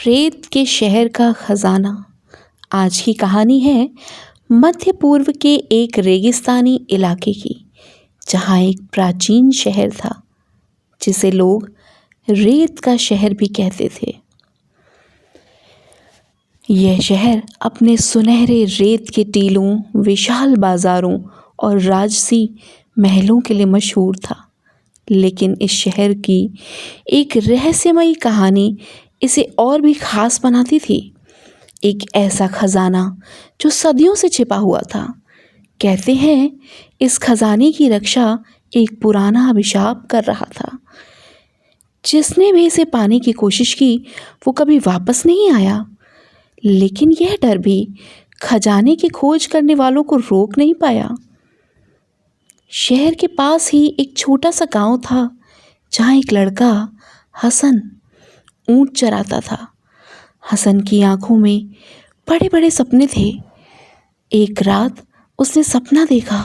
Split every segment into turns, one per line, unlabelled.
रेत के शहर का खजाना। आज की कहानी है मध्य पूर्व के एक रेगिस्तानी इलाके की, जहाँ एक प्राचीन शहर था जिसे लोग रेत का शहर भी कहते थे। यह शहर अपने सुनहरे रेत के टीलों, विशाल बाजारों और राजसी महलों के लिए मशहूर था। लेकिन इस शहर की एक रहस्यमयी कहानी इसे और भी खास बनाती थी। एक ऐसा खजाना जो सदियों से छिपा हुआ था। कहते हैं इस खजाने की रक्षा एक पुराना अभिशाप कर रहा था। जिसने भी इसे पाने की कोशिश की वो कभी वापस नहीं आया। लेकिन यह डर भी खजाने की खोज करने वालों को रोक नहीं पाया। शहर के पास ही एक छोटा सा गांव था, जहां एक लड़का हसन ऊंट चराता था। हसन की आंखों में बड़े बड़े सपने थे। एक रात उसने सपना देखा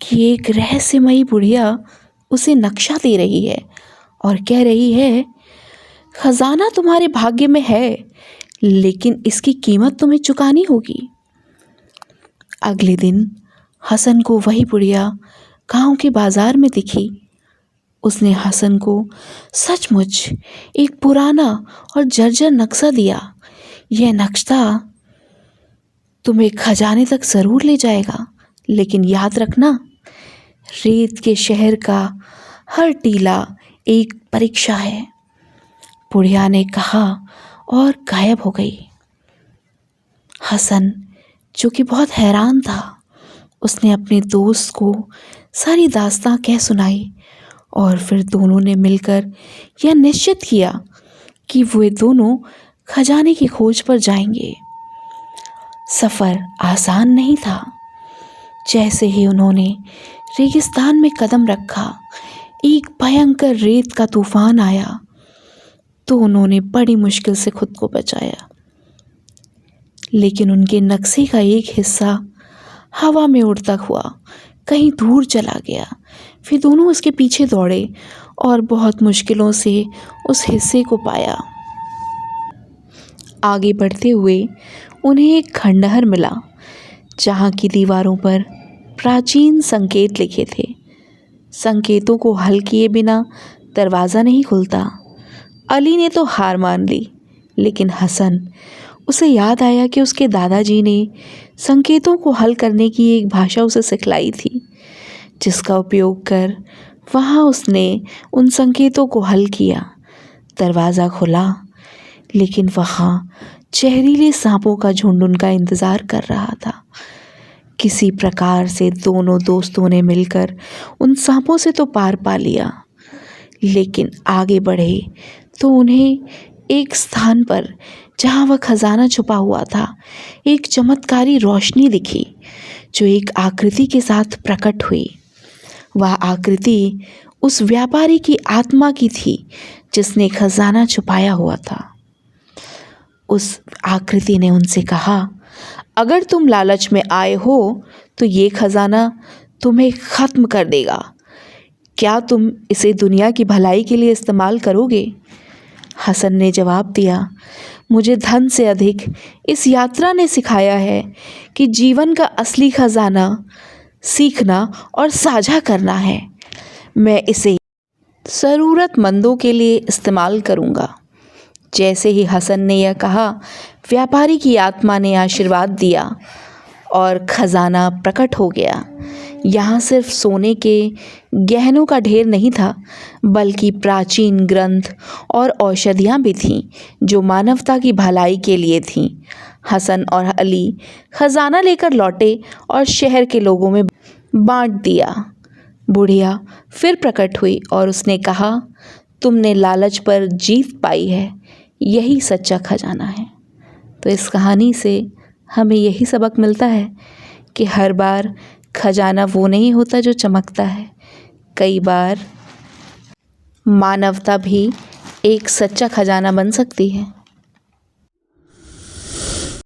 कि एक रहस्यमयी बुढ़िया उसे नक्शा दे रही है और कह रही है, खजाना तुम्हारे भाग्य में है, लेकिन इसकी कीमत तुम्हें चुकानी होगी। अगले दिन हसन को वही बुढ़िया गांव के बाजार में दिखी। उसने हसन को सचमुच एक पुराना और जर्जर नक्शा दिया। यह नक्शा तुम्हें खजाने तक ज़रूर ले जाएगा, लेकिन याद रखना, रेत के शहर का हर टीला एक परीक्षा है। बुढ़िया ने कहा और गायब हो गई। हसन, जो कि बहुत हैरान था, उसने अपने दोस्त को सारी दास्तां कह सुनाई और फिर दोनों ने मिलकर यह निश्चित किया कि वे दोनों खजाने की खोज पर जाएंगे। सफ़र आसान नहीं था। जैसे ही उन्होंने रेगिस्तान में कदम रखा, एक भयंकर रेत का तूफान आया। तो उन्होंने बड़ी मुश्किल से खुद को बचाया, लेकिन उनके नक्शे का एक हिस्सा हवा में उड़ता हुआ कहीं दूर चला गया। फिर दोनों उसके पीछे दौड़े और बहुत मुश्किलों से उस हिस्से को पाया। आगे बढ़ते हुए उन्हें एक खंडहर मिला, जहाँ की दीवारों पर प्राचीन संकेत लिखे थे। संकेतों को हल किए बिना दरवाज़ा नहीं खुलता। अली ने तो हार मान ली, लेकिन हसन, उसे याद आया कि उसके दादाजी ने संकेतों को हल करने की एक भाषा उसे सिखलाई थी, जिसका उपयोग कर वहाँ उसने उन संकेतों को हल किया। दरवाज़ा खुला, लेकिन वहाँ जहरीले सांपों का झुंड उनका इंतज़ार कर रहा था। किसी प्रकार से दोनों दोस्तों ने मिलकर उन सांपों से तो पार पा लिया, लेकिन आगे बढ़े तो उन्हें एक स्थान पर, जहाँ वह खजाना छुपा हुआ था, एक चमत्कारी रोशनी दिखी जो एक आकृति के साथ प्रकट हुई। वह आकृति उस व्यापारी की आत्मा की थी जिसने खजाना छुपाया हुआ था। उस आकृति ने उनसे कहा, अगर तुम लालच में आए हो तो ये खजाना तुम्हें ख़त्म कर देगा। क्या तुम इसे दुनिया की भलाई के लिए इस्तेमाल करोगे? हसन ने जवाब दिया, मुझे धन से अधिक इस यात्रा ने सिखाया है कि जीवन का असली खजाना सीखना और साझा करना है। मैं इसे ज़रूरतमंदों के लिए इस्तेमाल करूँगा। जैसे ही हसन ने यह कहा, व्यापारी की आत्मा ने आशीर्वाद दिया और खजाना प्रकट हो गया। यहाँ सिर्फ सोने के गहनों का ढेर नहीं था, बल्कि प्राचीन ग्रंथ और औषधियाँ भी थीं जो मानवता की भलाई के लिए थीं। हसन और अली खजाना लेकर लौटे और शहर के लोगों में बांट दिया। बुढ़िया फिर प्रकट हुई और उसने कहा, तुमने लालच पर जीत पाई है, यही सच्चा खजाना है। तो इस कहानी से हमें यही सबक मिलता है कि हर बार खजाना वो नहीं होता जो चमकता है। कई बार मानवता भी एक सच्चा खजाना बन सकती है।